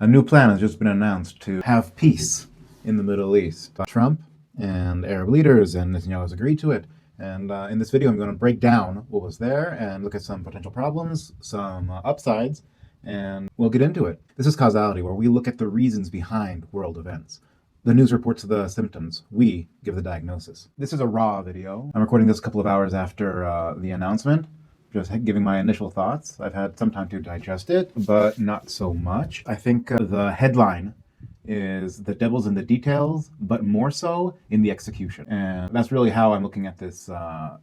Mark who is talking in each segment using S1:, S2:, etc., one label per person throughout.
S1: A new plan has just been announced to have peace in the Middle East. Trump and Arab leaders and Netanyahu has agreed to it. And in this video, I'm going to break down what was there and look at some potential problems, some upsides, and we'll get into it. This is Causality, where we look at the reasons behind world events. The news reports the symptoms. We give the diagnosis. This is a raw video. I'm recording this a couple of hours after the announcement, just giving my initial thoughts. I've had some time to digest it, but not so much. I think the headline is the devil's in the details, but more so in the execution. And that's really how I'm looking at this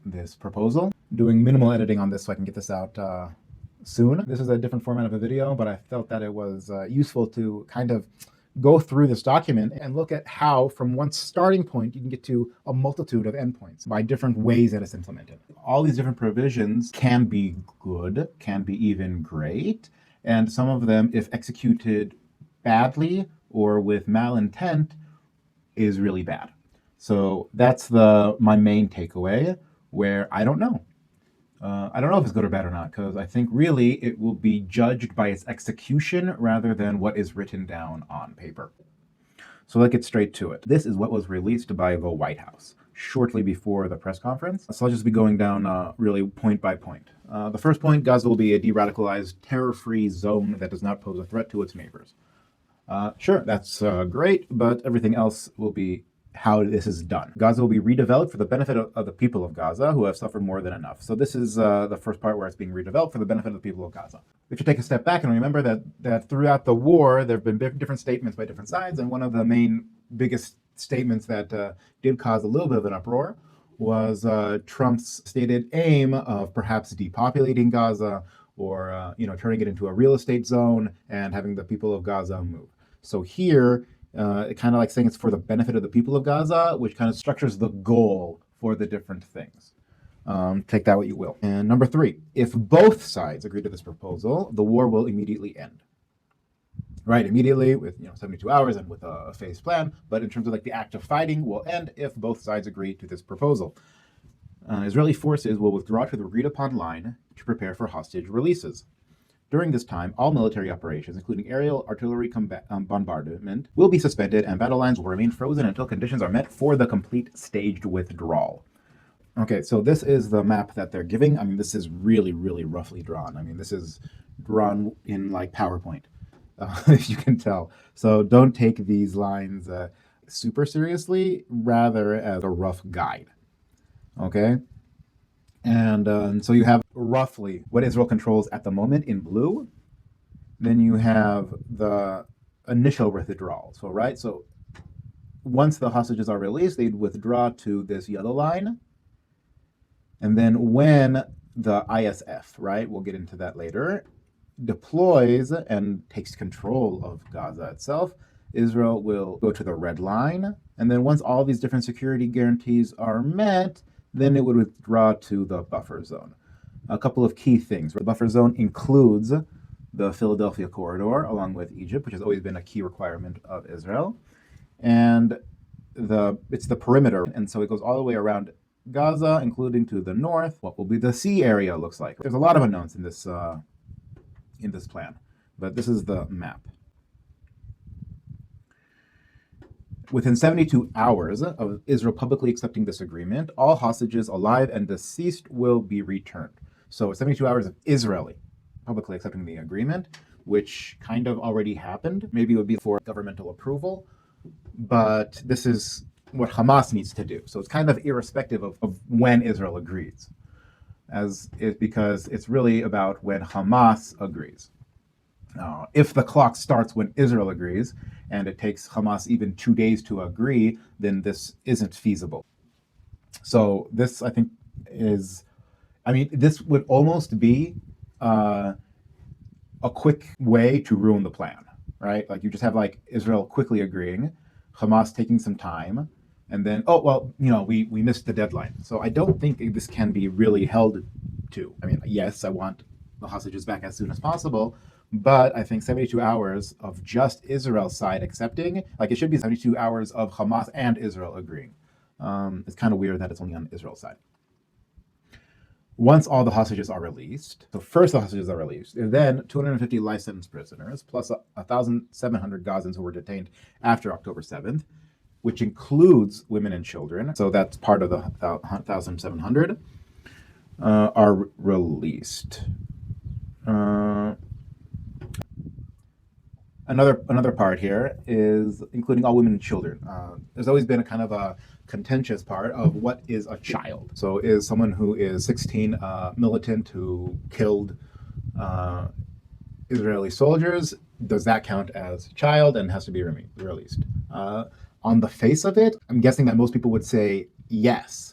S1: this proposal. Doing minimal editing on this so I can get this out soon. This is a different format of a video, but I felt that it was useful to kind of go through this document and look at how from one starting point you can get to a multitude of endpoints by different ways that it's implemented. All these different provisions can be good, can be even great, and some of them, if executed badly or with malintent, is really bad. So that's my main takeaway, where I don't know. I don't know if it's good or bad or not, because I think really it will be judged by its execution rather than what is written down on paper. So let's get straight to it. This is what was released by the White House shortly before the press conference. So I'll just be going down really point by point. The first point, Gaza will be a de-radicalized, terror-free zone that does not pose a threat to its neighbors. Sure, that's great, but everything else will be how this is done. Gaza will be redeveloped for the benefit of the people of Gaza, who have suffered more than enough. So this is the first part where it's being redeveloped for the benefit of the people of Gaza. We should take a step back and remember that throughout the war, there have been different statements by different sides, and one of the main biggest statements that did cause a little bit of an uproar was Trump's stated aim of perhaps depopulating Gaza or turning it into a real estate zone and having the people of Gaza move. So here, it kind of like saying it's for the benefit of the people of Gaza, which kind of structures the goal for the different things. Take that what you will. And number 3, if both sides agree to this proposal, the war will immediately end. Right, immediately with 72 hours and with a phased plan. But in terms of like the act of fighting will end if both sides agree to this proposal. Israeli forces will withdraw to the agreed upon line to prepare for hostage releases. During this time, all military operations, including aerial artillery bombardment, will be suspended and battle lines will remain frozen until conditions are met for the complete staged withdrawal. Okay, so this is the map that they're giving. I mean, this is really, really roughly drawn. I mean, this is drawn in like PowerPoint, if you can tell. So don't take these lines super seriously, rather as a rough guide. Okay? And so you have roughly what Israel controls at the moment in blue. Then you have the initial withdrawal. So once the hostages are released, they'd withdraw to this yellow line. And then when the ISF, right, we'll get into that later, deploys and takes control of Gaza itself, Israel will go to the red line. And then once all these different security guarantees are met, then it would withdraw to the buffer zone. A couple of key things. The buffer zone includes the Philadelphia corridor, along with Egypt, which has always been a key requirement of Israel. And it's the perimeter, and so it goes all the way around Gaza, including to the north. What will be the sea area looks like. There's a lot of unknowns in this plan, but this is the map. Within 72 hours of Israel publicly accepting this agreement, all hostages alive and deceased will be returned. So 72 hours of Israeli publicly accepting the agreement, which kind of already happened. Maybe it would be for governmental approval, but this is what Hamas needs to do. So it's kind of irrespective of when Israel agrees, because it's really about when Hamas agrees. If the clock starts when Israel agrees, and it takes Hamas even 2 days to agree, then this isn't feasible. So this, I think, this would almost be a quick way to ruin the plan, right? Like you just have like Israel quickly agreeing, Hamas taking some time, and then, we missed the deadline. So I don't think this can be really held to. I mean, yes, I want the hostages back as soon as possible, but I think 72 hours of just Israel's side accepting, like it should be 72 hours of Hamas and Israel agreeing. It's kind of weird that it's only on Israel's side. Once all the hostages are released, so first the hostages are released, and then 250 life sentence prisoners, plus 1,700 Gazans who were detained after October 7th, which includes women and children. So that's part of the 1,700 are released. Another part here is including all women and children. There's always been a kind of a contentious part of what is a child. So is someone who is 16 militant who killed Israeli soldiers, does that count as child and has to be released? On the face of it, I'm guessing that most people would say yes.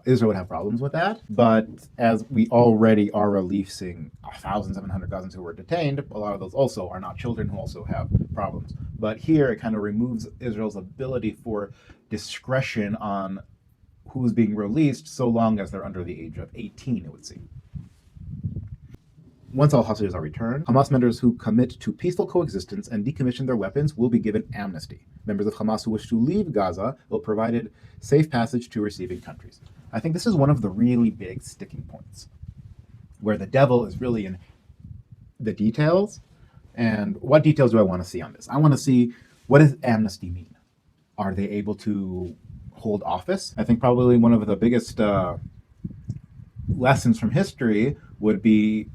S1: Israel would have problems with that. But as we already are releasing 1,700 Gazans who were detained, a lot of those also are not children who also have problems. But here it kind of removes Israel's ability for discretion on who's being released so long as they're under the age of 18, it would seem. Once all hostages are returned, Hamas members who commit to peaceful coexistence and decommission their weapons will be given amnesty. Members of Hamas who wish to leave Gaza will be provided safe passage to receiving countries. I think this is one of the really big sticking points, where the devil is really in the details. And what details do I want to see on this? I want to see, what does amnesty mean? Are they able to hold office? I think probably one of the biggest lessons from history would be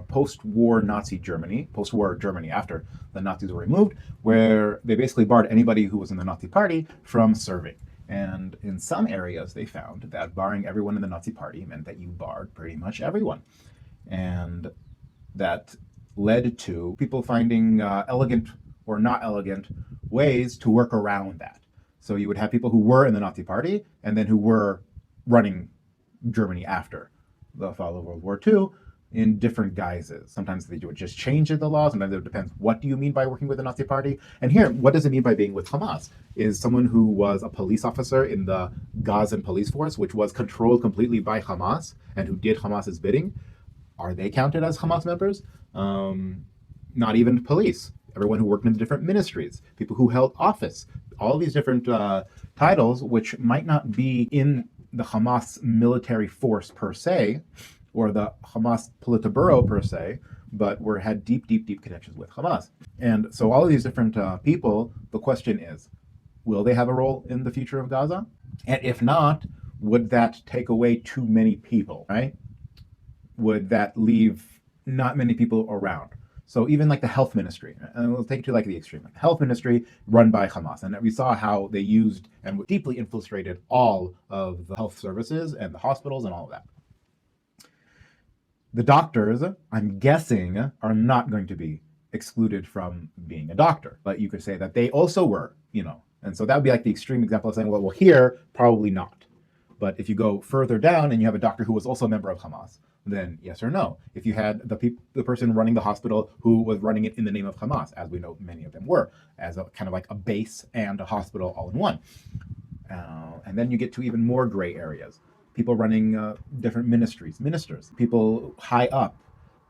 S1: post-war Nazi Germany, post-war Germany after the Nazis were removed, where they basically barred anybody who was in the Nazi party from serving. And in some areas, they found that barring everyone in the Nazi party meant that you barred pretty much everyone. And that led to people finding elegant or not elegant ways to work around that. So you would have people who were in the Nazi party and then who were running Germany after the fall of World War II in different guises. Sometimes they would just change the law. Sometimes it depends, what do you mean by working with the Nazi party? And here, what does it mean by being with Hamas? Is someone who was a police officer in the Gazan police force, which was controlled completely by Hamas and who did Hamas's bidding, are they counted as Hamas members? Not even police. Everyone who worked in the different ministries, people who held office, all these different titles, which might not be in the Hamas military force per se, or the Hamas Politburo per se, but had deep connections with Hamas. And so all of these different people, the question is, will they have a role in the future of Gaza? And if not, would that take away too many people, right? Would that leave not many people around? So even like the health ministry, and we'll take it to like the extreme, like health ministry run by Hamas. And we saw how they used and deeply infiltrated all of the health services and the hospitals and all of that. The doctors, I'm guessing, are not going to be excluded from being a doctor, but you could say that they also were, and so that would be like the extreme example of saying, well, here, probably not. But if you go further down and you have a doctor who was also a member of Hamas, then yes or no. If you had the person running the hospital who was running it in the name of Hamas, as we know many of them were, as a kind of like a base and a hospital all in one. And then you get to even more gray areas. People running different ministries, ministers, people high up,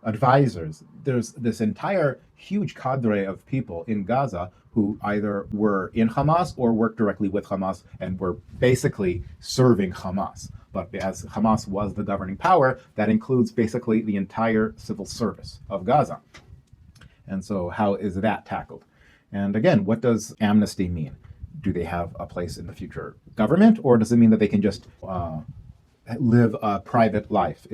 S1: advisors. There's this entire huge cadre of people in Gaza who either were in Hamas or worked directly with Hamas and were basically serving Hamas. But as Hamas was the governing power, that includes basically the entire civil service of Gaza. And so how is that tackled? And again, what does amnesty mean? Do they have a place in the future government, or does it mean that they can just live a private life?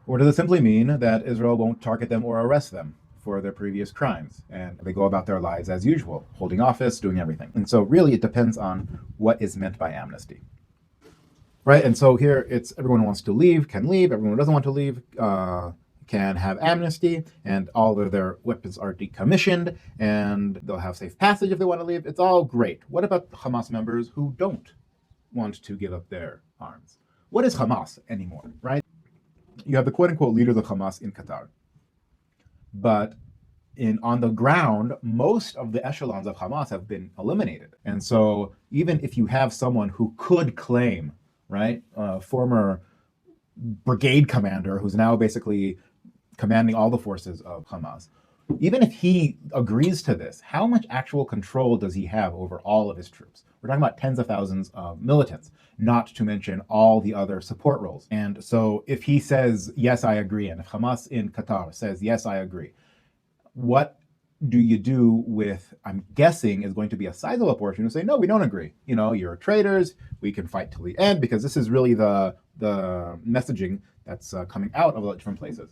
S1: Or does it simply mean that Israel won't target them or arrest them for their previous crimes, and they go about their lives as usual, holding office, doing everything? And so really it depends on what is meant by amnesty. Right, and so here it's everyone who wants to leave can leave, everyone who doesn't want to leave can have amnesty, and all of their weapons are decommissioned, and they'll have safe passage if they want to leave. It's all great. What about Hamas members who don't want to give up their arms? What is Hamas anymore, right? You have the quote-unquote leaders of Hamas in Qatar. But on the ground, most of the echelons of Hamas have been eliminated. And so even if you have someone who could claim, right, former brigade commander who's now basically commanding all the forces of Hamas, even if he agrees to this, how much actual control does he have over all of his troops? We're talking about tens of thousands of militants, not to mention all the other support roles. And so if he says, yes, I agree, and if Hamas in Qatar says, yes, I agree, what do you do with, I'm guessing, is going to be a sizable portion who say, no, we don't agree. You know, you're traitors. We can fight till the end, because this is really the messaging that's coming out of different places.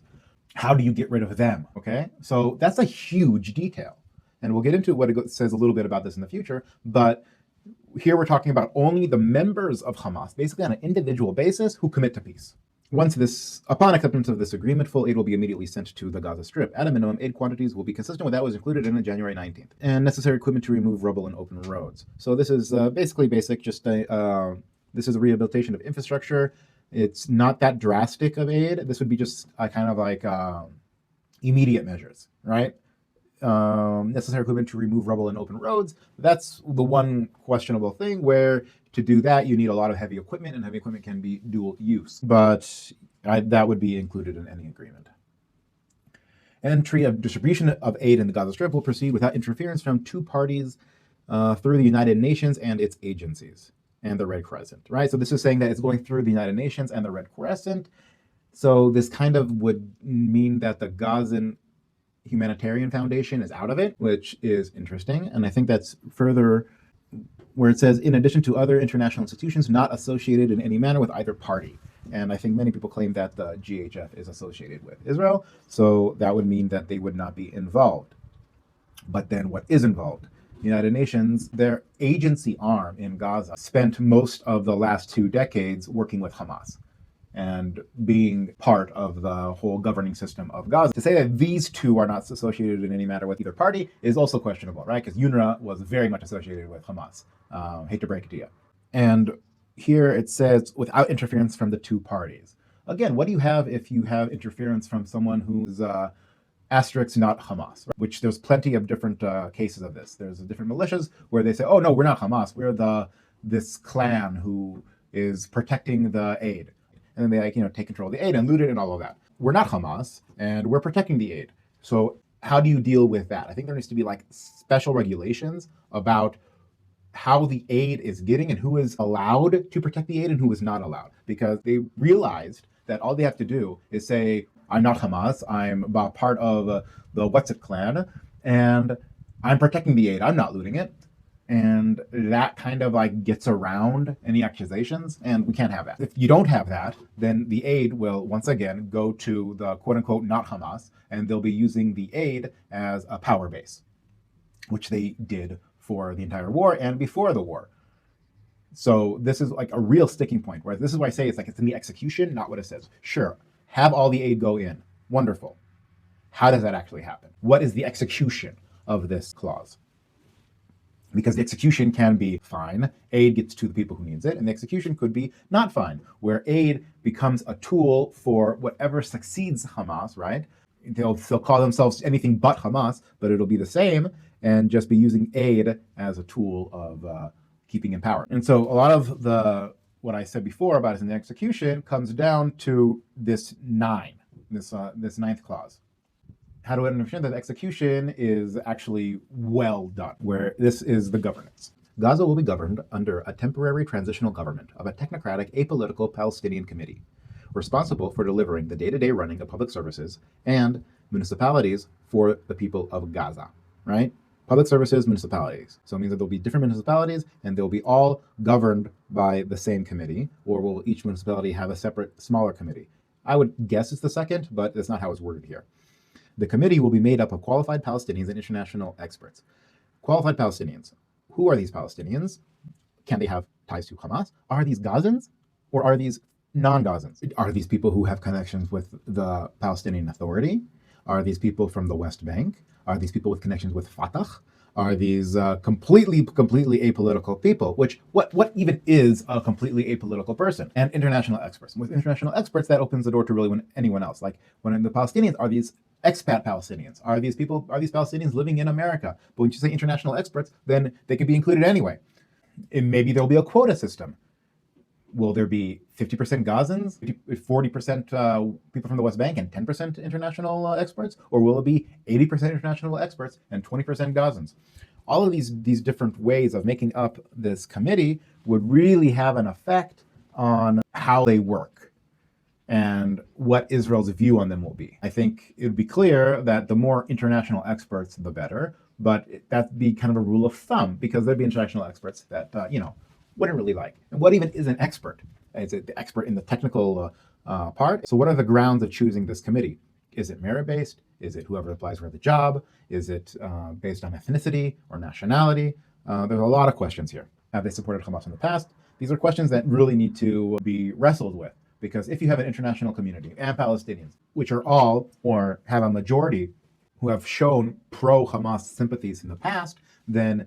S1: How do you get rid of them? Okay, so that's a huge detail. And we'll get into what it says a little bit about this in the future. But here we're talking about only the members of Hamas, basically on an individual basis, who commit to peace. Upon acceptance of this agreement, full aid will be immediately sent to the Gaza Strip. At a minimum, aid quantities will be consistent with that was included in January 19th, and necessary equipment to remove rubble and open roads. So this is basically basic, this is a rehabilitation of infrastructure. It's not that drastic of aid. This would be just kind of like immediate measures, right? Necessary equipment to remove rubble and open roads. That's the one questionable thing, where to do that, you need a lot of heavy equipment, and heavy equipment can be dual use. But that would be included in any agreement. Entry of distribution of aid in the Gaza Strip will proceed without interference from two parties through the United Nations and its agencies and the Red Crescent, right? So this is saying that it's going through the United Nations and the Red Crescent. So this kind of would mean that the Gazan Humanitarian Foundation is out of it, which is interesting. And I think that's further where it says, in addition to other international institutions not associated in any manner with either party. And I think many people claim that the GHF is associated with Israel. So that would mean that they would not be involved. But then what is involved? The United Nations, their agency arm in Gaza, spent most of the last 2 decades working with Hamas and being part of the whole governing system of Gaza. To say that these two are not associated in any manner with either party is also questionable, right? Because UNRWA was very much associated with Hamas. Hate to break it to you. And here it says, without interference from the two parties. Again, what do you have if you have interference from someone who's asterisk not Hamas, right? Which there's plenty of different cases of this. There's different militias where they say, oh no, we're not Hamas, we're this clan who is protecting the aid. And then they take control of the aid and loot it and all of that. We're not Hamas, and we're protecting the aid. So how do you deal with that? I think there needs to be special regulations about how the aid is getting and who is allowed to protect the aid and who is not allowed. Because they realized that all they have to do is say, I'm not Hamas, I'm part of the What's It clan, and I'm protecting the aid, I'm not looting it. And that kind of gets around any accusations, and we can't have that. If you don't have that, then the aid will once again go to the quote unquote not Hamas, and they'll be using the aid as a power base, which they did for the entire war and before the war. So this is a real sticking point, where this is why I say it's in the execution, not what it says. Sure, have all the aid go in. Wonderful. How does that actually happen? What is the execution of this clause? Because the execution can be fine, aid gets to the people who needs it, and the execution could be not fine, where aid becomes a tool for whatever succeeds Hamas, right? They'll call themselves anything but Hamas, but it'll be the same, and just be using aid as a tool of keeping in power. And so a lot of what I said before about in the execution comes down to this ninth clause. How do I understand that execution is actually well done, where this is the governance. Gaza will be governed under a temporary transitional government of a technocratic, apolitical Palestinian committee, responsible for delivering the day-to-day running of public services and municipalities for the people of Gaza, right? Public services, municipalities. So it means that there'll be different municipalities, and they'll be all governed by the same committee, or will each municipality have a separate, smaller committee? I would guess it's the second, but that's not how it's worded here. The committee will be made up of qualified Palestinians and international experts. Qualified Palestinians. Who are these Palestinians? Can they have ties to Hamas? Are these Gazans, or are these non-Gazans? Are these people who have connections with the Palestinian Authority? Are these people from the West Bank? Are these people with connections with Fatah? Are these completely apolitical people? Which, what even is a completely apolitical person? And international experts. With international experts, that opens the door to really anyone else. When the Palestinians, are these expat Palestinians? Are these Palestinians living in America? But when you say international experts, then they can be included anyway. And maybe there'll be a quota system. Will there be 50% Gazans, 40% people from the West Bank, and 10% international experts? Or will it be 80% international experts and 20% Gazans? All of these different ways of making up this committee would really have an effect on how they work and what Israel's view on them will be. I think it would be clear that the more international experts, the better, but that'd be kind of a rule of thumb, because there'd be international experts that, wouldn't really like. And what even is an expert? Is it the expert in the technical part? So what are the grounds of choosing this committee? Is it merit-based? Is it whoever applies for the job? Is it based on ethnicity or nationality? There's a lot of questions here. Have they supported Hamas in the past? These are questions that really need to be wrestled with, because if you have an international community and Palestinians, which are all or have a majority who have shown pro-Hamas sympathies in the past, then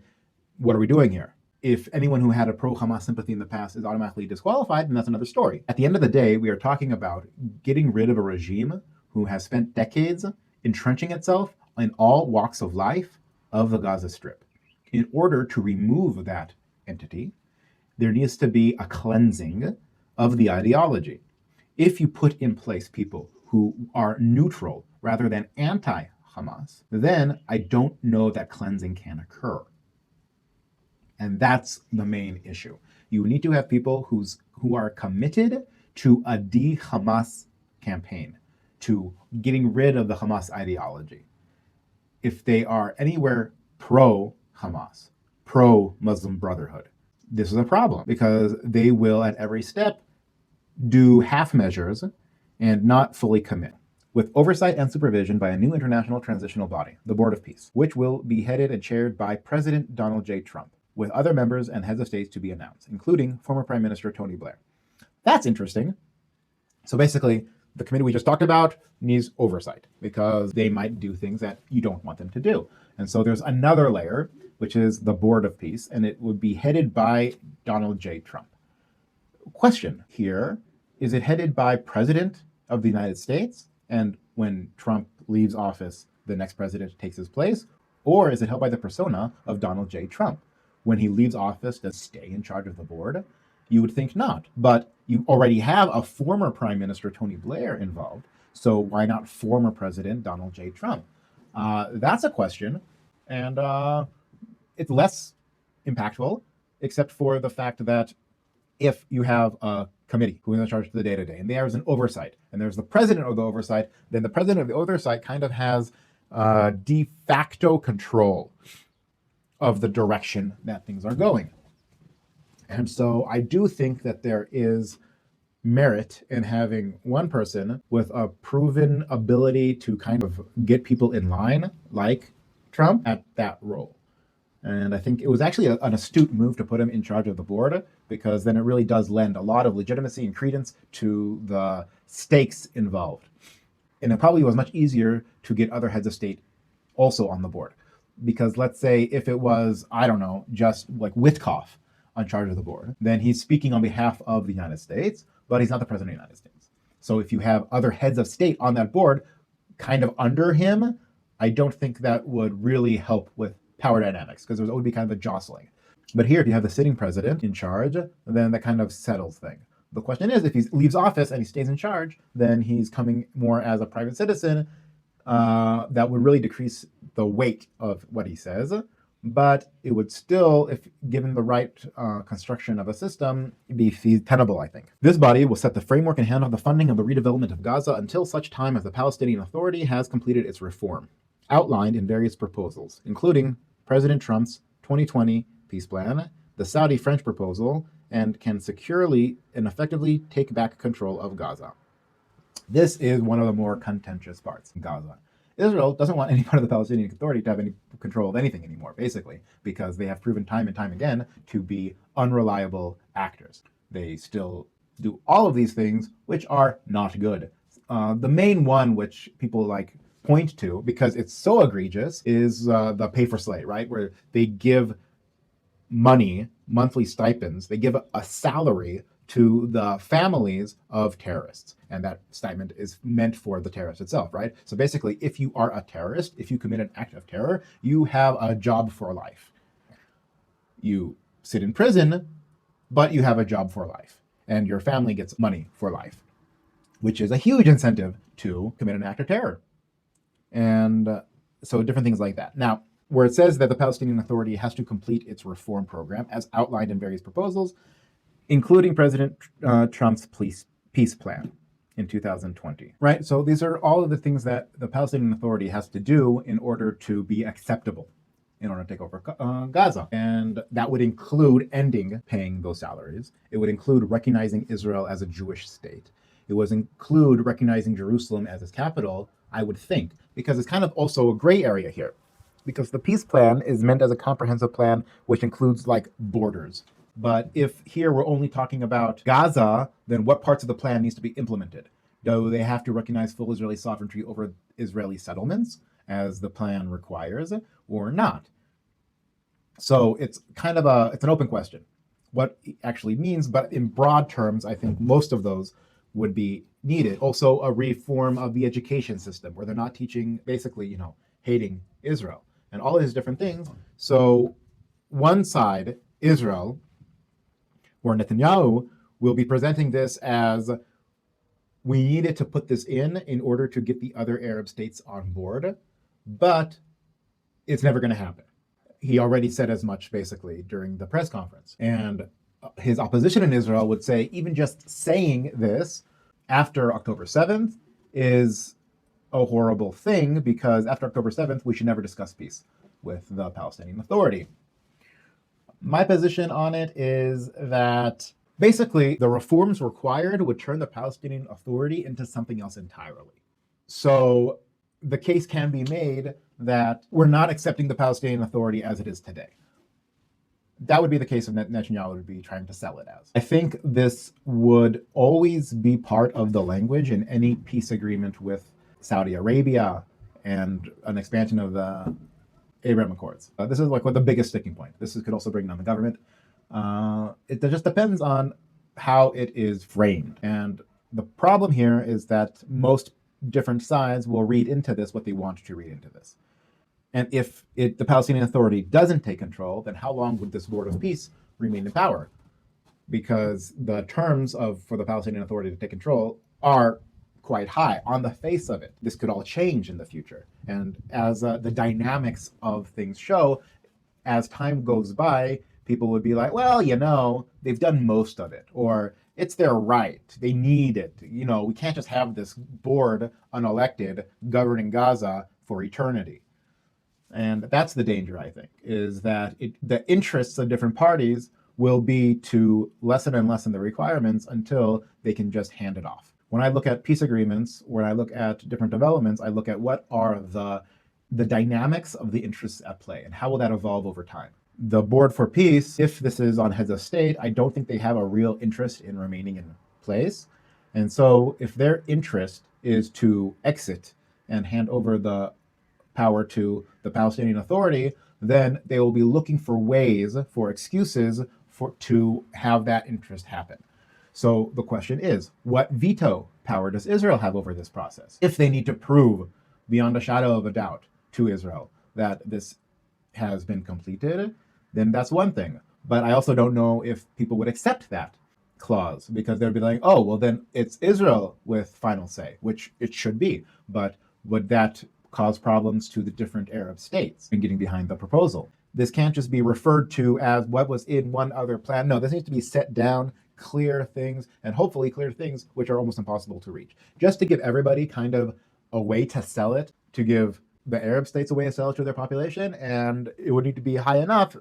S1: what are we doing here? If anyone who had a pro-Hamas sympathy in the past is automatically disqualified, then that's another story. At the end of the day, we are talking about getting rid of a regime who has spent decades entrenching itself in all walks of life of the Gaza Strip. In order to remove that entity, there needs to be a cleansing of the ideology. If you put in place people who are neutral rather than anti-Hamas, then I don't know that cleansing can occur. And that's the main issue. You need to have people who are committed to a de-Hamas campaign, to getting rid of the Hamas ideology. If they are anywhere pro-Hamas, pro-Muslim Brotherhood, this is a problem, because they will at every step do half measures and not fully commit, with oversight and supervision by a new international transitional body, the Board of Peace, which will be headed and chaired by President Donald J. Trump, with other members and heads of states to be announced, including former Prime Minister Tony Blair. That's interesting. So basically, the committee we just talked about needs oversight, because they might do things that you don't want them to do. And so there's another layer, which is the Board of Peace, and it would be headed by Donald J. Trump. Question here, is it headed by President of the United States, and when Trump leaves office, the next president takes his place? Or is it held by the persona of Donald J. Trump? When he leaves office, does he stay in charge of the board? You would think not, but you already have a former Prime Minister, Tony Blair, involved, so why not former President Donald J. Trump? That's a question, and it's less impactful, except for the fact that if you have a committee who is in charge of the day-to-day, and there is an oversight, and there's the president of the oversight, then the president of the oversight kind of has de facto control of the direction that things are going. And so I do think that there is merit in having one person with a proven ability to kind of get people in line, like Trump, at that role. And I think it was actually an astute move to put him in charge of the board, because then it really does lend a lot of legitimacy and credence to the stakes involved. And it probably was much easier to get other heads of state also on the board. Because let's say if it was, I don't know, just like Witkoff on charge of the board, then he's speaking on behalf of the United States, but he's not the president of the United States. So if you have other heads of state on that board kind of under him, I don't think that would really help with power dynamics, because there would be kind of a jostling. But here, if you have the sitting president in charge, then that kind of settles things. The question is, if he leaves office and he stays in charge, then he's coming more as a private citizen. That would really decrease the weight of what he says, but it would still, if given the right construction of a system, be tenable, I think. This body will set the framework and handle the funding of the redevelopment of Gaza until such time as the Palestinian Authority has completed its reform, outlined in various proposals, including President Trump's 2020 peace plan, the Saudi-French proposal, and can securely and effectively take back control of Gaza. This is one of the more contentious parts in Gaza. Israel doesn't want any part of the Palestinian Authority to have any control of anything anymore, basically, because they have proven time and time again to be unreliable actors. They still do all of these things, which are not good. The main one which people point to, because it's so egregious, is the pay for slay, right? Where they give money, monthly stipends, they give a salary to the families of terrorists. And that stipend is meant for the terrorist itself, right? So basically, if you are a terrorist, if you commit an act of terror, you have a job for life. You sit in prison, but you have a job for life. and your family gets money for life, which is a huge incentive to commit an act of terror. And so different things like that. Now, where it says that the Palestinian Authority has to complete its reform program as outlined in various proposals, including President Trump's peace plan in 2020, right? So these are all of the things that the Palestinian Authority has to do in order to be acceptable, in order to take over Gaza. And that would include ending paying those salaries. It would include recognizing Israel as a Jewish state. It would include recognizing Jerusalem as its capital, I would think, because it's kind of also a gray area here. Because the peace plan is meant as a comprehensive plan, which includes like borders. But if here we're only talking about Gaza, then what parts of the plan needs to be implemented? Do they have to recognize full Israeli sovereignty over Israeli settlements, as the plan requires, or not? So it's kind of it's an open question, what it actually means. But in broad terms, I think most of those would be needed. Also, a reform of the education system, where they're not teaching basically, hating Israel and all of these different things. So one side, Israel, or Netanyahu, will be presenting this as, we needed to put this in order to get the other Arab states on board, but it's never going to happen. He already said as much, basically, during the press conference. And his opposition in Israel would say, even just saying this after October 7th is a horrible thing, because after October 7th, we should never discuss peace with the Palestinian Authority. My position on it is that basically the reforms required would turn the Palestinian Authority into something else entirely. So the case can be made that we're not accepting the Palestinian Authority as it is today. That would be the case of Netanyahu would be trying to sell it as. I think this would always be part of the language in any peace agreement with Saudi Arabia and an expansion of the Abraham Accords. This is like what the biggest sticking point. This could also bring down the government. It just depends on how it is framed. And the problem here is that most different sides will read into this what they want to read into this. And if the Palestinian Authority doesn't take control, then how long would this Board of Peace remain in power? Because the terms for the Palestinian Authority to take control are quite high on the face of it. This could all change in the future. And as the dynamics of things show, as time goes by, people would be like, well, they've done most of it, or it's their right. They need it. We can't just have this board unelected governing Gaza for eternity. And that's the danger, I think, is that the interests of different parties will be to lessen and lessen the requirements until they can just hand it off. When I look at peace agreements, when I look at different developments, I look at what are the dynamics of the interests at play and how will that evolve over time. The Board for Peace, if this is on heads of state, I don't think they have a real interest in remaining in place. And so if their interest is to exit and hand over the power to the Palestinian Authority, then they will be looking for ways, for excuses to have that interest happen. So the question is, what veto power does Israel have over this process? If they need to prove beyond a shadow of a doubt to Israel that this has been completed, then that's one thing. But I also don't know if people would accept that clause, because they'd be like, oh, well, then it's Israel with final say, which it should be. But would that cause problems to the different Arab states in getting behind the proposal? This can't just be referred to as what was in one other plan. No, this needs to be set down, clear things, and hopefully clear things which are almost impossible to reach, just to give everybody kind of a way to sell it, to give the Arab states a way to sell it to their population, and it would need to be high enough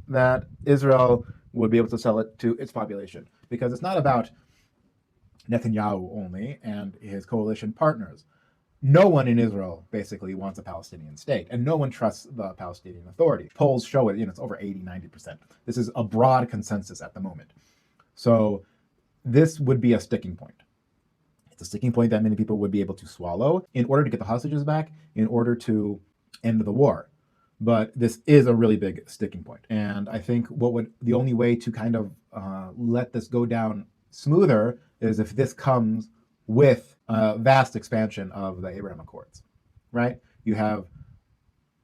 S1: that Israel would be able to sell it to its population. Because it's not about Netanyahu only and his coalition partners. No one in Israel basically wants a Palestinian state, and no one trusts the Palestinian Authority. Polls show it, it's over 80-90%. This is a broad consensus at the moment. So this would be a sticking point. It's a sticking point that many people would be able to swallow in order to get the hostages back, in order to end the war. But this is a really big sticking point. And I think the only way to kind of let this go down smoother is if this comes with a vast expansion of the Abraham Accords, right? You have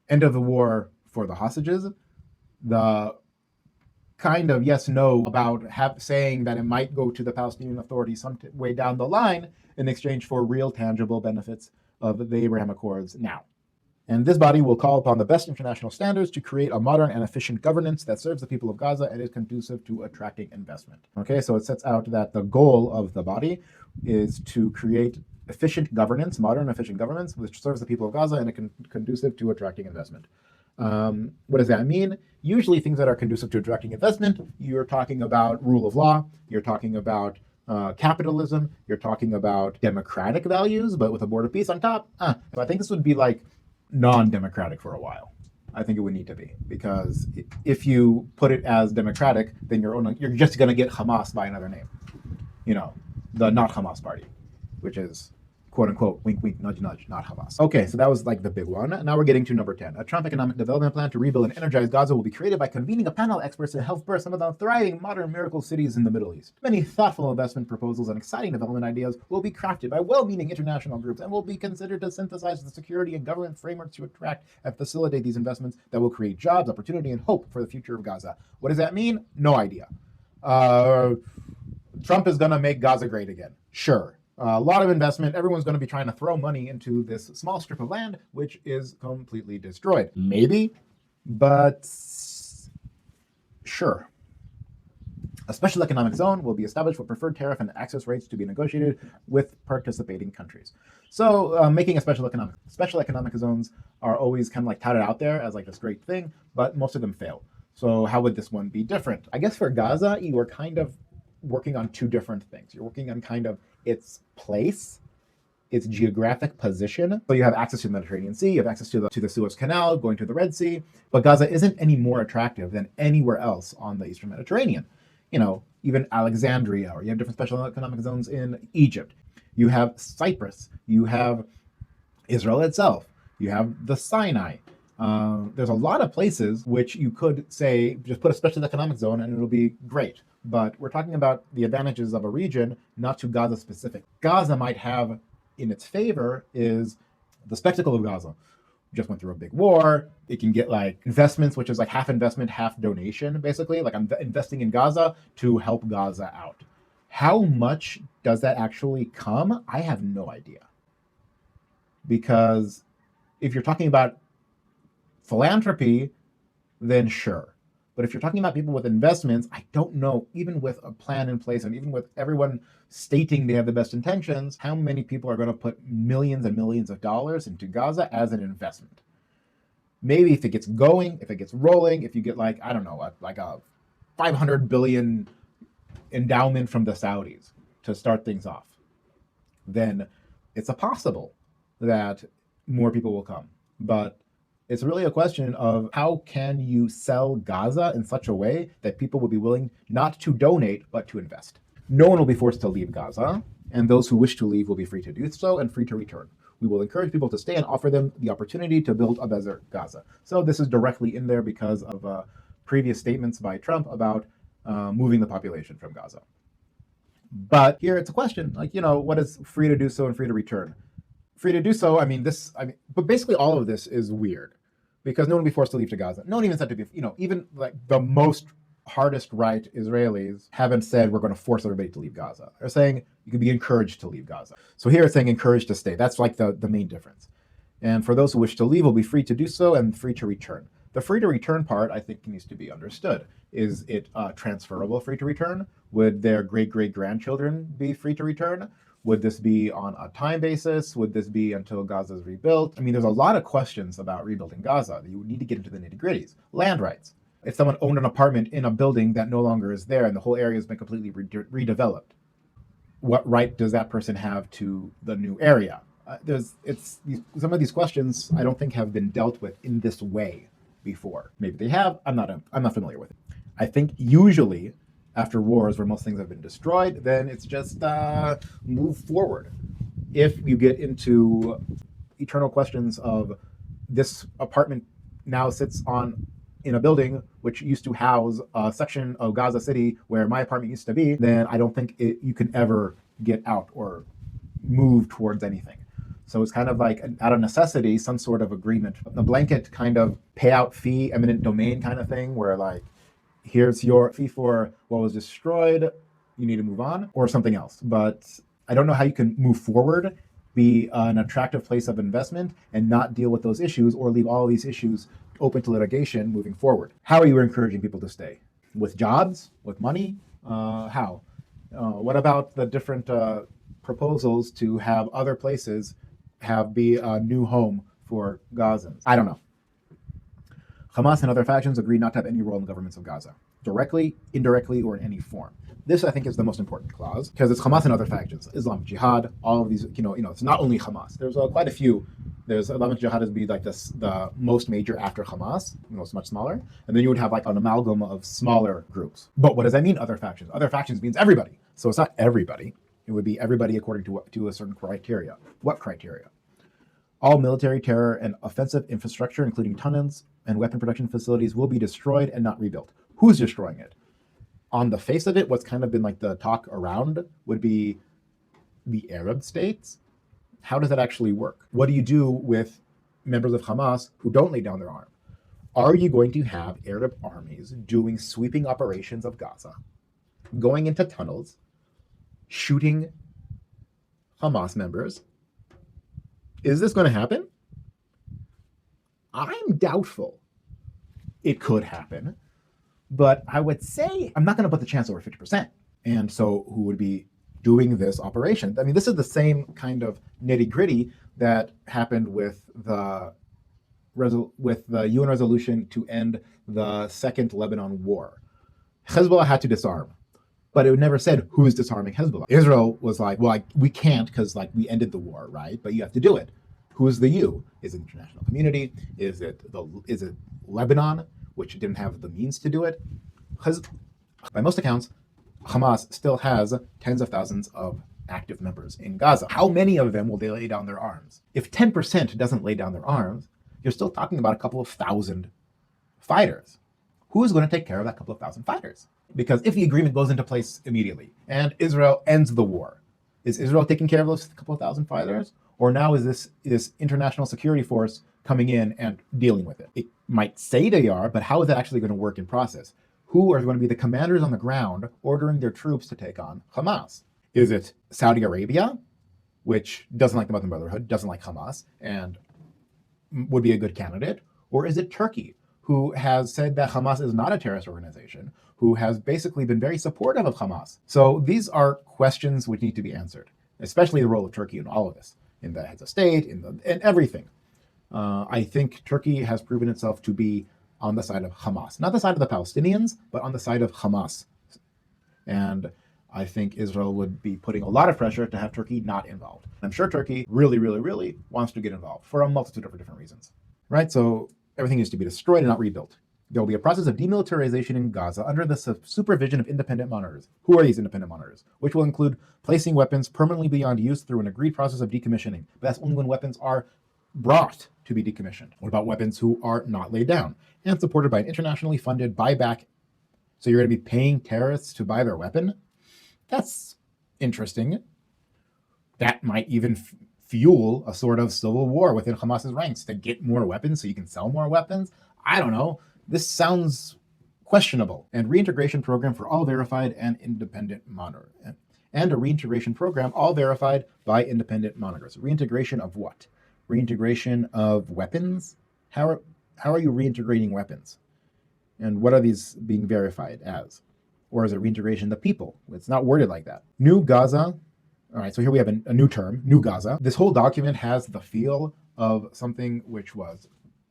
S1: end of the war for the hostages, the kind of yes, no about saying that it might go to the Palestinian Authority some way down the line in exchange for real tangible benefits of the Abraham Accords now. And this body will call upon the best international standards to create a modern and efficient governance that serves the people of Gaza and is conducive to attracting investment. Okay, so it sets out that the goal of the body is to create efficient governance, modern efficient governance, which serves the people of Gaza and is conducive to attracting investment. What does that mean? Usually things that are conducive to attracting investment, you're talking about rule of law, you're talking about capitalism, you're talking about democratic values, but with a board of peace on top. So I think this would be like non-democratic for a while. I think it would need to be, because if you put it as democratic, then you're just going to get Hamas by another name. You know, the not Hamas party, which is quote unquote, wink, wink, nudge, nudge, not Hamas. Okay, so that was like the big one. Now we're getting to number 10. A Trump economic development plan to rebuild and energize Gaza will be created by convening a panel of experts to help birth some of the thriving modern miracle cities in the Middle East. Many thoughtful investment proposals and exciting development ideas will be crafted by well-meaning international groups and will be considered to synthesize the security and government frameworks to attract and facilitate these investments that will create jobs, opportunity, and hope for the future of Gaza. What does that mean? No idea. Trump is going to make Gaza great again. Sure. A lot of investment. Everyone's going to be trying to throw money into this small strip of land, which is completely destroyed. Maybe, but sure. A special economic zone will be established with preferred tariff and access rates to be negotiated with participating countries. So making a special economic zones are always kind of like touted out there as like this great thing, but most of them fail. So how would this one be different? I guess for Gaza, you are kind of working on two different things. You're working on kind of its place, its geographic position. So you have access to the Mediterranean Sea, you have access to the Suez Canal, going to the Red Sea, but Gaza isn't any more attractive than anywhere else on the Eastern Mediterranean. You know, even Alexandria, or you have different special economic zones in Egypt. You have Cyprus, you have Israel itself, you have the Sinai. There's a lot of places which you could say, just put a special economic zone and it'll be great. But we're talking about the advantages of a region, not to Gaza specific. Gaza might have in its favor is the spectacle of Gaza. We just went through a big war. It can get like investments, which is like half investment, half donation, basically. Like I'm investing in Gaza to help Gaza out. How much does that actually come? I have no idea. Because if you're talking about philanthropy, then sure. But if you're talking about people with investments, I don't know, even with a plan in place and even with everyone stating they have the best intentions, how many people are going to put millions and millions of dollars into Gaza as an investment? Maybe if it gets going, if it gets rolling, if you get like, I don't know, like a 500 billion endowment from the Saudis to start things off, then it's a possible that more people will come. But it's really a question of how can you sell Gaza in such a way that people will be willing not to donate, but to invest. No one will be forced to leave Gaza, and those who wish to leave will be free to do so and free to return. We will encourage people to stay and offer them the opportunity to build a better Gaza. So this is directly in there because of previous statements by Trump about moving the population from Gaza. But here it's a question, like, you know, what is free to do so and free to return? Free to do so, but basically all of this is weird because no one will be forced to leave to Gaza. No one even said to be, you know, even like the most hardest right Israelis haven't said we're going to force everybody to leave Gaza. They're saying you can be encouraged to leave Gaza. So here it's saying encouraged to stay. That's like the main difference. And for those who wish to leave will be free to do so and free to return. The free to return part, I think, needs to be understood. Is it transferable free to return? Would their great-great-grandchildren be free to return? Would this be on a time basis? Would this be until Gaza is rebuilt? I mean, there's a lot of questions about rebuilding Gaza. You would need to get into the nitty-gritties. Land rights. If someone owned an apartment in a building that no longer is there and the whole area has been completely redeveloped, what right does that person have to the new area? Some of these questions I don't think have been dealt with in this way before. Maybe they have. I'm not familiar with it. I think usually after wars where most things have been destroyed, then it's just move forward. If you get into eternal questions of this apartment now sits in a building which used to house a section of Gaza City where my apartment used to be, then I don't think you can ever get out or move towards anything. So it's kind of like, out of necessity, some sort of agreement, a blanket kind of payout fee, eminent domain kind of thing, where like, here's your fee for what was destroyed, you need to move on, or something else. But I don't know how you can move forward, be an attractive place of investment, and not deal with those issues, or leave all of these issues open to litigation moving forward. How are you encouraging people to stay? With jobs? With money? How? What about the different proposals to have other places be a new home for Gazans? I don't know. Hamas and other factions agreed not to have any role in the governments of Gaza, directly, indirectly, or in any form. This, I think, is the most important clause, because it's Hamas and other factions, Islamic Jihad, all of these, it's not only Hamas. There's quite a few. There's Islamic Jihad would be like this, the most major after Hamas, it's much smaller. And then you would have like an amalgam of smaller groups. But what does that mean, other factions? Other factions means everybody. So it's not everybody. It would be everybody according to a certain criteria. What criteria? All military, terror, and offensive infrastructure, including tunnels and weapon production facilities, will be destroyed and not rebuilt. Who's destroying it? On the face of it, what's kind of been like the talk around would be the Arab states. How does that actually work? What do you do with members of Hamas who don't lay down their arm? Are you going to have Arab armies doing sweeping operations of Gaza, going into tunnels, shooting Hamas members? Is this going to happen? I'm doubtful. It could happen, but I would say I'm not going to put the chance over 50%. And so who would be doing this operation? I mean, this is the same kind of nitty gritty that happened with the UN resolution to end the Second Lebanon War. Hezbollah had to disarm, but it never said who is disarming Hezbollah. Israel was like, well, we can't because we ended the war, right? But you have to do it. Who is the you? Is it the international community? Is it Lebanon, which didn't have the means to do it? By most accounts, Hamas still has tens of thousands of active members in Gaza. How many of them will they lay down their arms? If 10% doesn't lay down their arms, you're still talking about a couple of thousand fighters. Who is going to take care of that couple of thousand fighters? Because if the agreement goes into place immediately and Israel ends the war, is Israel taking care of those couple of thousand fighters? Or now is this international security force coming in and dealing with it? It might say they are, but how is that actually going to work in process? Who are going to be the commanders on the ground ordering their troops to take on Hamas? Is it Saudi Arabia, which doesn't like the Muslim Brotherhood, doesn't like Hamas, and would be a good candidate? Or is it Turkey, who has said that Hamas is not a terrorist organization, who has basically been very supportive of Hamas? So these are questions which need to be answered, especially the role of Turkey in all of this, in the heads of state, in everything. I think Turkey has proven itself to be on the side of Hamas, not the side of the Palestinians, but on the side of Hamas. And I think Israel would be putting a lot of pressure to have Turkey not involved. I'm sure Turkey really, really, really wants to get involved for a multitude of different reasons, right? So everything needs to be destroyed and not rebuilt. There will be a process of demilitarization in Gaza under the supervision of independent monitors. Who are these independent monitors? Which will include placing weapons permanently beyond use through an agreed process of decommissioning. But that's only when weapons are brought to be decommissioned. What about weapons who are not laid down and supported by an internationally funded buyback? So you're going to be paying terrorists to buy their weapon? That's interesting. That might even fuel a sort of civil war within Hamas's ranks to get more weapons so you can sell more weapons. I don't know. This sounds questionable. And reintegration program for all verified and independent monitors. And a reintegration program all verified by independent monitors. Reintegration of what? Reintegration of weapons? How are you reintegrating weapons? And what are these being verified as? Or is it reintegration of the people? It's not worded like that. New Gaza. All right, so here we have a new term, New Gaza. This whole document has the feel of something which was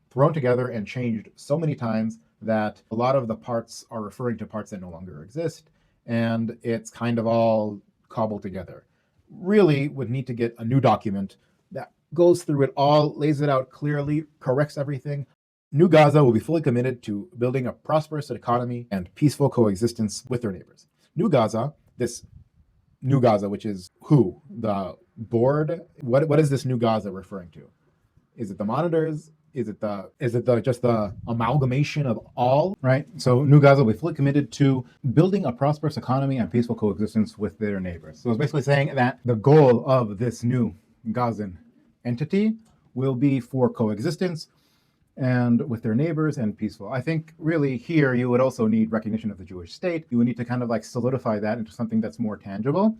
S1: thrown together and changed so many times that a lot of the parts are referring to parts that no longer exist, and it's kind of all cobbled together. Really would need to get a new document that goes through it all, lays it out clearly, corrects everything. New Gaza will be fully committed to building a prosperous economy and peaceful coexistence with their neighbors. New Gaza, this New Gaza, which is who? The board? What is this New Gaza referring to? Is it the monitors? Is it just the amalgamation of all, right? So New Gaza will be fully committed to building a prosperous economy and peaceful coexistence with their neighbors. So it's basically saying that the goal of this new Gazan entity will be for coexistence and with their neighbors and peaceful. I think really here you would also need recognition of the Jewish state. You would need to kind of like solidify that into something that's more tangible.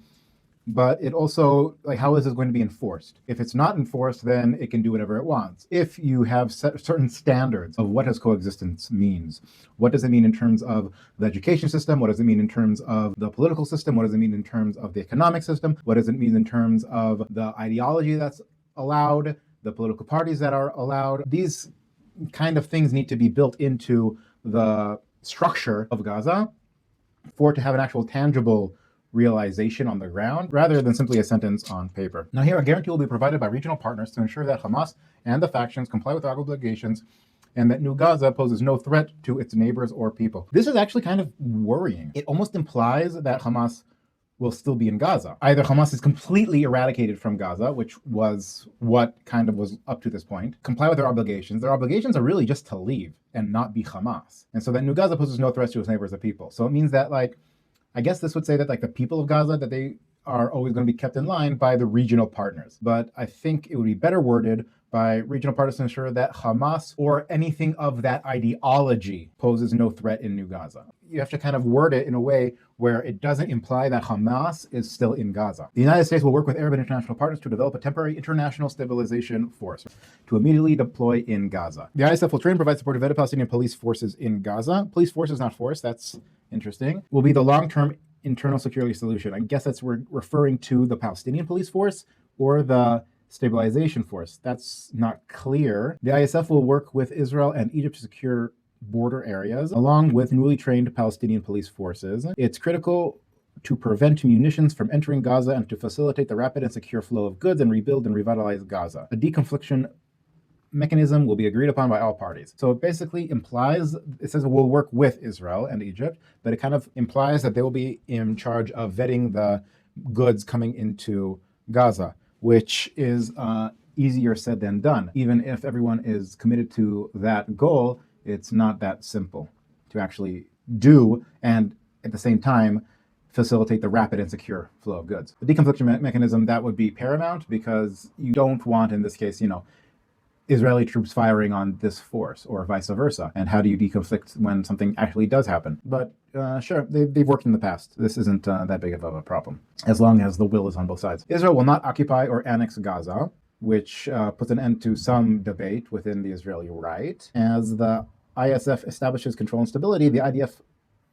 S1: But it also, like, how is this going to be enforced? If it's not enforced, then it can do whatever it wants. If you have certain standards of what does coexistence means, what does it mean in terms of the education system? What does it mean in terms of the political system? What does it mean in terms of the economic system? What does it mean in terms of the ideology that's allowed, the political parties that are allowed? These kind of things need to be built into the structure of Gaza for it to have an actual tangible realization on the ground rather than simply a sentence on paper. Now here, a guarantee will be provided by regional partners to ensure that Hamas and the factions comply with their obligations and that New Gaza poses no threat to its neighbors or people. This is actually kind of worrying. It almost implies that Hamas will still be in Gaza. Either Hamas is completely eradicated from Gaza, which was what kind of was up to this point, comply with their obligations. Their obligations are really just to leave and not be Hamas. And so that New Gaza poses no threats to its neighbors or people. So it means that, like, I guess this would say that, like, the people of Gaza, that they are always going to be kept in line by the regional partners. But I think it would be better worded by regional partners to ensure that Hamas or anything of that ideology poses no threat in New Gaza. You have to kind of word it in a way where it doesn't imply that Hamas is still in Gaza. The United States will work with Arab and international partners to develop a temporary international stabilization force to immediately deploy in Gaza. The ISF will train and provide support to vetted Palestinian police forces in Gaza. Police forces, not force. That's interesting. Will be the long-term internal security solution. I guess that's referring to the Palestinian police force or the stabilization force. That's not clear. The ISF will work with Israel and Egypt to secure border areas, along with newly trained Palestinian police forces. It's critical to prevent munitions from entering Gaza and to facilitate the rapid and secure flow of goods and rebuild and revitalize Gaza. A deconfliction mechanism will be agreed upon by all parties. So it basically implies, it says we'll work with Israel and Egypt, but it kind of implies that they will be in charge of vetting the goods coming into Gaza, which is easier said than done. Even if everyone is committed to that goal, it's not that simple to actually do and at the same time facilitate the rapid and secure flow of goods. The deconfliction mechanism, that would be paramount because you don't want, in this case, Israeli troops firing on this force or vice versa. And how do you deconflict when something actually does happen? But sure, they've worked in the past. This isn't that big of a problem, as long as the will is on both sides. Israel will not occupy or annex Gaza, which puts an end to some debate within the Israeli right. As the ISF establishes control and stability, the IDF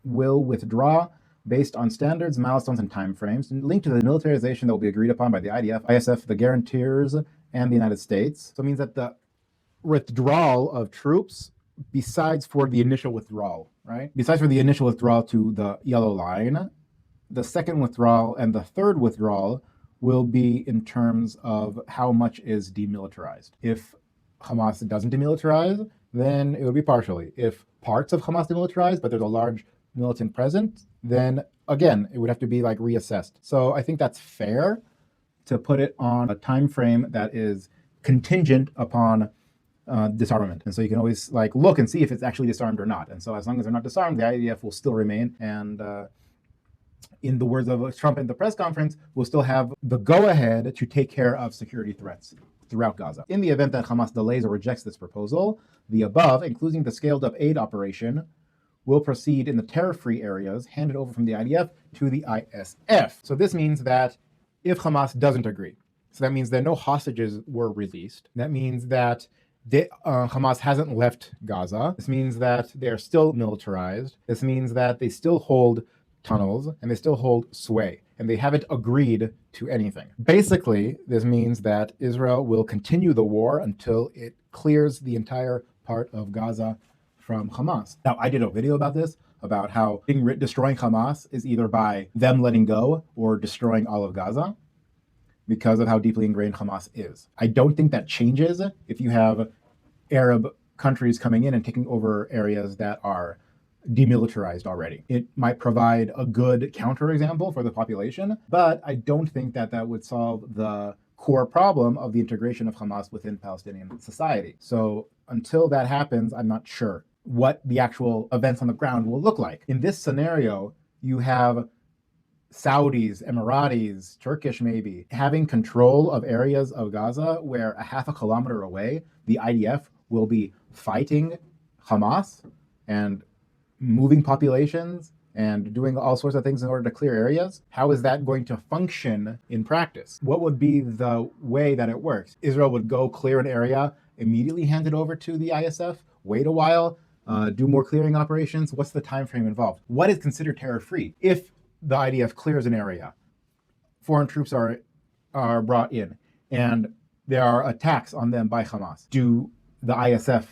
S1: will withdraw based on standards, milestones, and timeframes, linked to the militarization that will be agreed upon by the IDF, ISF, the guarantors, and the United States. So it means that the withdrawal of troops, besides for the initial withdrawal, right? Besides for the initial withdrawal to the yellow line, the second withdrawal and the third withdrawal will be in terms of how much is demilitarized. If Hamas doesn't demilitarize, then it would be partially. If parts of Hamas demilitarize, but there's a large militant present, then again, it would have to be like reassessed. So I think that's fair to put it on a time frame that is contingent upon disarmament. And so you can always like look and see if it's actually disarmed or not. And so as long as they're not disarmed, the IDF will still remain. And in the words of Trump in the press conference, will still have the go-ahead to take care of security threats throughout Gaza. In the event that Hamas delays or rejects this proposal, the above, including the scaled-up aid operation, will proceed in the terror-free areas handed over from the IDF to the ISF. So this means that if Hamas doesn't agree, so that means that no hostages were released. That means that Hamas hasn't left Gaza. This means that they are still militarized. This means that they still hold tunnels and they still hold sway, and they haven't agreed to anything. Basically, this means that Israel will continue the war until it clears the entire part of Gaza from Hamas. Now, I did a video about this, about how destroying Hamas is either by them letting go or destroying all of Gaza because of how deeply ingrained Hamas is. I don't think that changes if you have Arab countries coming in and taking over areas that are demilitarized already. It might provide a good counterexample for the population, but I don't think that that would solve the core problem of the integration of Hamas within Palestinian society. So until that happens, I'm not sure what the actual events on the ground will look like. In this scenario, you have Saudis, Emiratis, Turkish maybe, having control of areas of Gaza where a half a kilometer away, the IDF will be fighting Hamas and moving populations and doing all sorts of things in order to clear areas, how is that going to function in practice? What would be the way that it works? Israel would go clear an area, immediately hand it over to the ISF, wait a while, do more clearing operations. What's the time frame involved? What is considered terror-free? If the IDF clears an area, foreign troops are brought in, and there are attacks on them by Hamas, do the ISF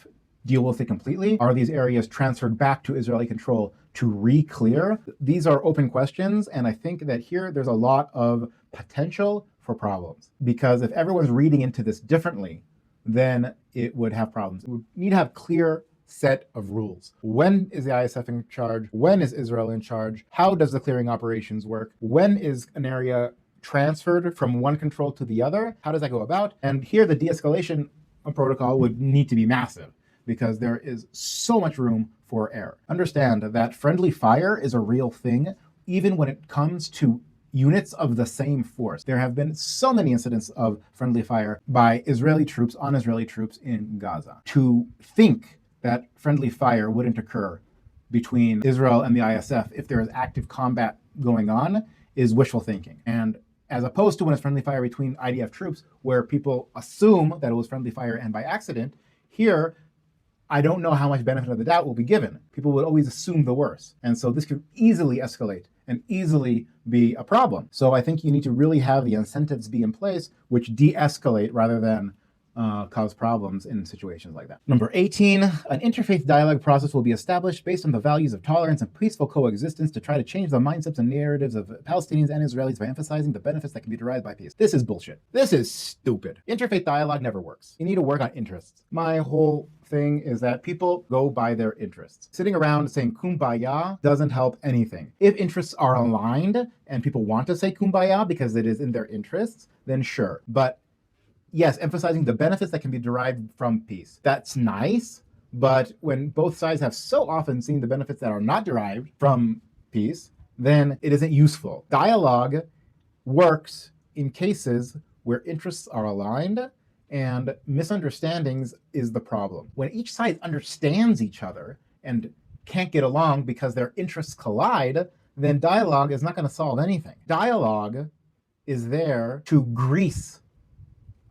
S1: deal with it completely? Are these areas transferred back to Israeli control to re-clear? These are open questions, and I think that here there's a lot of potential for problems, because if everyone's reading into this differently, then it would have problems. We need to have clear set of rules. When is the ISF in charge? When is Israel in charge? How does the clearing operations work? When is an area transferred from one control to the other? How does that go about? And here the de-escalation protocol would need to be massive, because there is so much room for error. Understand that friendly fire is a real thing, even when it comes to units of the same force. There have been so many incidents of friendly fire by Israeli troops on Israeli troops in Gaza. To think that friendly fire wouldn't occur between Israel and the ISF if there is active combat going on is wishful thinking. And as opposed to when it's friendly fire between IDF troops, where people assume that it was friendly fire and by accident, here, I don't know how much benefit of the doubt will be given. People would always assume the worst. And so this could easily escalate and easily be a problem. So I think you need to really have the incentives be in place which de-escalate rather than cause problems in situations like that. Number 18, an interfaith dialogue process will be established based on the values of tolerance and peaceful coexistence to try to change the mindsets and narratives of Palestinians and Israelis by emphasizing the benefits that can be derived by peace. This is bullshit. This is stupid. Interfaith dialogue never works. You need to work on interests. My whole thing is that people go by their interests. Sitting around saying kumbaya doesn't help anything. If interests are aligned and people want to say kumbaya because it is in their interests, then sure. But yes, emphasizing the benefits that can be derived from peace. That's nice, but when both sides have so often seen the benefits that are not derived from peace, then it isn't useful. Dialogue works in cases where interests are aligned and misunderstandings is the problem. When each side understands each other and can't get along because their interests collide, then dialogue is not going to solve anything. Dialogue is there to grease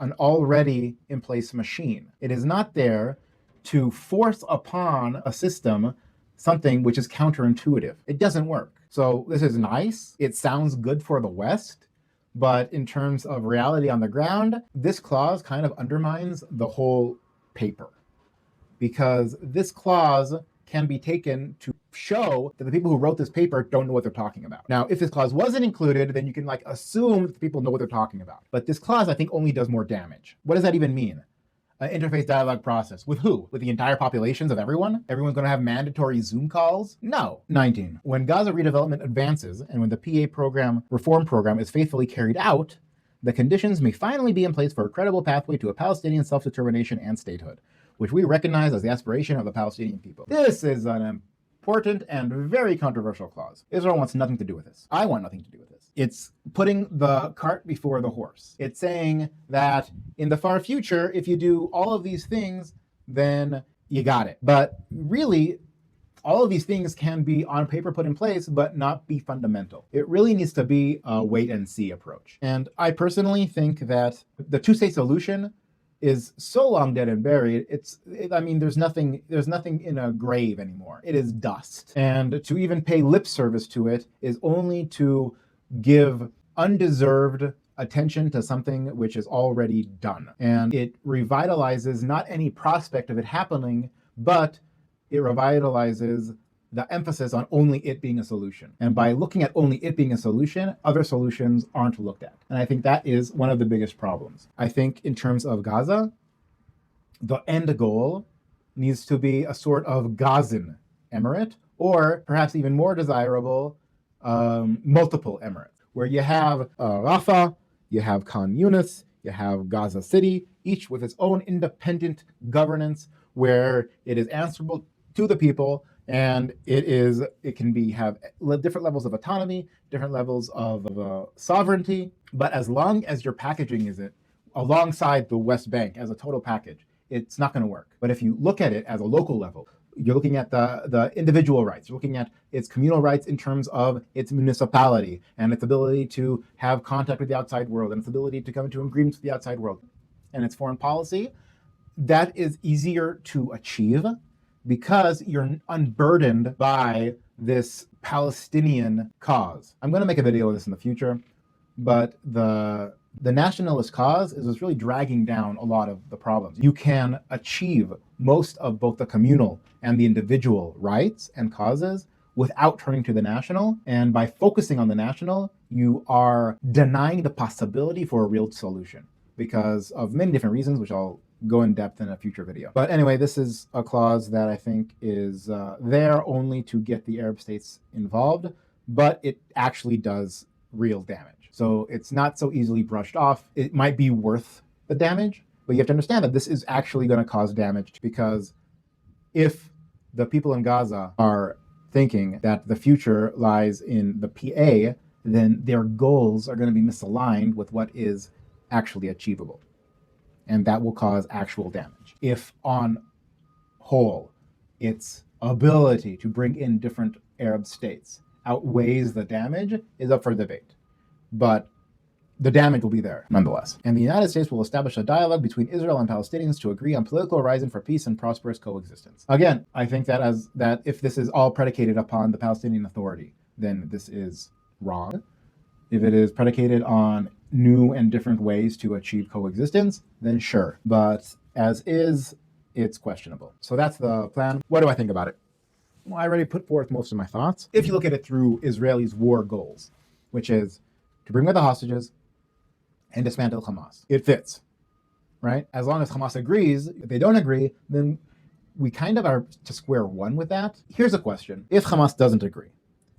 S1: an already in place machine. It is not there to force upon a system something which is counterintuitive. It doesn't work. So this is nice. It sounds good for the West, but in terms of reality on the ground, this clause kind of undermines the whole paper, because this clause can be taken to show that the people who wrote this paper don't know what they're talking about. Now, if this clause wasn't included, then you can assume that the people know what they're talking about. But this clause, I think, only does more damage. What does that even mean? An interfaith dialogue process. With who? With the entire populations of everyone? Everyone's going to have mandatory Zoom calls? No. 19. When Gaza redevelopment advances and when the reform program is faithfully carried out, the conditions may finally be in place for a credible pathway to a Palestinian self-determination and statehood, which we recognize as the aspiration of the Palestinian people. This is an important and very controversial clause. Israel wants nothing to do with this. I want nothing to do with this. It's putting the cart before the horse. It's saying that in the far future, if you do all of these things, then you got it. But really, all of these things can be on paper put in place, but not be fundamental. It really needs to be a wait and see approach. And I personally think that the two-state solution is so long dead and buried. There's nothing in a grave anymore. It is dust. And to even pay lip service to it is only to give undeserved attention to something which is already done. And it revitalizes not any prospect of it happening, but it revitalizes the emphasis on only it being a solution. And by looking at only it being a solution, other solutions aren't looked at. And I think that is one of the biggest problems. I think in terms of Gaza, the end goal needs to be a sort of Gazan emirate, or perhaps even more desirable, multiple emirates, where you have Rafah, you have Khan Yunis, you have Gaza City, each with its own independent governance, where it is answerable to the people, and it can have different levels of autonomy, different levels of sovereignty. But as long as your packaging is it alongside the West Bank as a total package, it's not going to work. But if you look at it as a local level, you're looking at the individual rights. You're looking at its communal rights in terms of its municipality and its ability to have contact with the outside world and its ability to come into agreements with the outside world and its foreign policy. That is easier to achieve because you're unburdened by this Palestinian cause. I'm going to make a video of this in the future, but the nationalist cause is what's really dragging down a lot of the problems. You can achieve most of both the communal and the individual rights and causes without turning to the national. And by focusing on the national, you are denying the possibility for a real solution because of many different reasons, which I'll go in depth in a future video. But anyway, this is a clause that I think is there only to get the Arab states involved, but it actually does real damage. So it's not so easily brushed off. It might be worth the damage, but you have to understand that this is actually going to cause damage, because if the people in Gaza are thinking that the future lies in the PA, then their goals are going to be misaligned with what is actually achievable. And that will cause actual damage. If on whole, its ability to bring in different Arab states outweighs the damage is up for debate. But the damage will be there nonetheless. And the United States will establish a dialogue between Israel and Palestinians to agree on political horizon for peace and prosperous coexistence. Again, I think that if this is all predicated upon the Palestinian Authority, then this is wrong. If it is predicated on new and different ways to achieve coexistence, then sure. But as is, it's questionable. So that's the plan. What do I think about it? Well, I already put forth most of my thoughts. If you look at it through Israelis' war goals, which is to bring away the hostages and dismantle Hamas, it fits, right? As long as Hamas agrees. If they don't agree, then we kind of are to square one with that. Here's a question. If Hamas doesn't agree,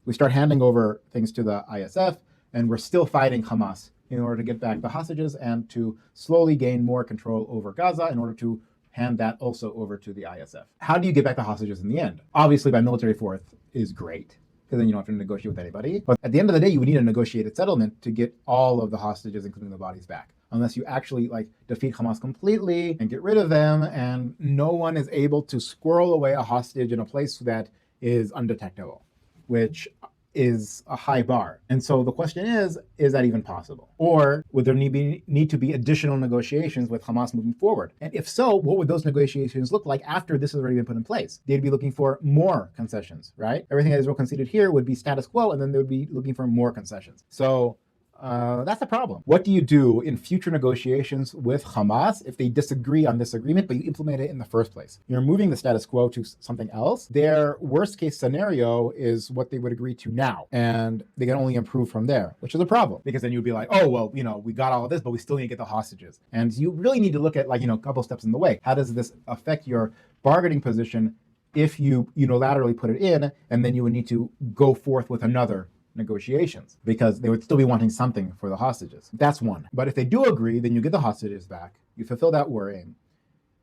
S1: we start handing over things to the ISF, and we're still fighting Hamas in order to get back the hostages and to slowly gain more control over Gaza in order to hand that also over to the ISF. How do you get back the hostages in the end? Obviously, by military force is great, because then you don't have to negotiate with anybody. But at the end of the day, you would need a negotiated settlement to get all of the hostages, including the bodies, back. Unless you actually defeat Hamas completely and get rid of them, and no one is able to squirrel away a hostage in a place that is undetectable, which is a high bar. And so the question is that even possible? Or would there need to be additional negotiations with Hamas moving forward? And if so, what would those negotiations look like after this has already been put in place? They'd be looking for more concessions, right? Everything that Israel conceded here would be status quo, and then they would be looking for more concessions. So that's the problem. What do you do in future negotiations with Hamas if they disagree on this agreement, but you implement it in the first place? You're moving the status quo to something else. Their worst case scenario is what they would agree to now, and they can only improve from there, which is a problem, because then you'd be like, oh, well, we got all of this, but we still need to get the hostages. And you really need to look at a couple steps in the way. How does this affect your bargaining position if you unilaterally put it in, and then you would need to go forth with another negotiations, because they would still be wanting something for the hostages. That's one. But if they do agree, then you get the hostages back, you fulfill that war aim,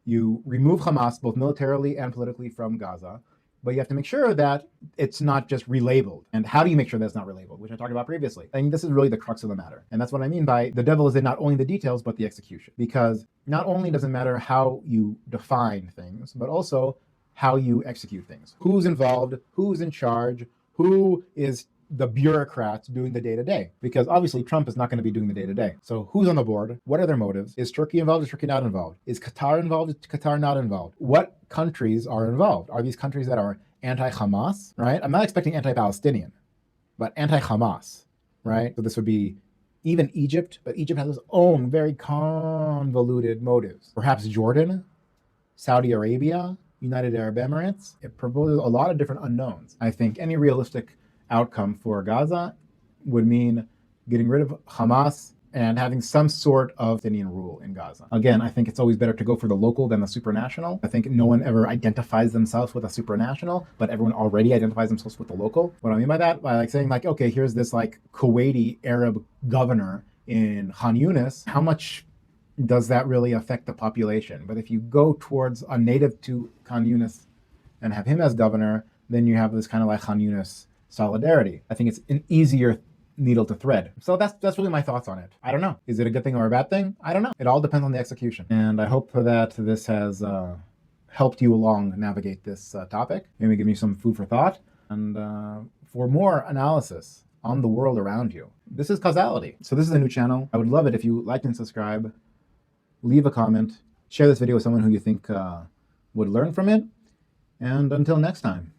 S1: you remove Hamas both militarily and politically from Gaza, but you have to make sure that it's not just relabeled. And how do you make sure that it's not relabeled, which I talked about previously? I mean, this is really the crux of the matter. And that's what I mean by the devil is in not only the details, but the execution. Because not only does it matter how you define things, but also how you execute things. Who's involved, who's in charge, who is the bureaucrats doing the day-to-day, because obviously Trump is not going to be doing the day-to-day. So who's on the board? What are their motives? Is Turkey involved? Is Turkey not involved? Is Qatar involved? Is Qatar not involved? What countries are involved? Are these countries that are anti-Hamas, right? I'm not expecting anti-Palestinian, but anti-Hamas, right? So this would be even Egypt, but Egypt has its own very convoluted motives. Perhaps Jordan, Saudi Arabia, United Arab Emirates. It proposes a lot of different unknowns. I think any realistic outcome for Gaza would mean getting rid of Hamas and having some sort of Palestinian rule in Gaza. Again, I think it's always better to go for the local than the supranational. I think no one ever identifies themselves with a supranational, but everyone already identifies themselves with the local. What I mean by that, by saying okay, here's this Kuwaiti Arab governor in Khan Yunis, how much does that really affect the population? But if you go towards a native to Khan Yunis and have him as governor, then you have this kind of Khan Yunis solidarity. I think it's an easier needle to thread. So that's really my thoughts on it. I don't know. Is it a good thing or a bad thing? I don't know. It all depends on the execution. And I hope that this has helped you along navigate this topic. Maybe give me some food for thought. And for more analysis on the world around you, this is Causality. So this is a new channel. I would love it if you like and subscribe, leave a comment, share this video with someone who you think would learn from it. And until next time.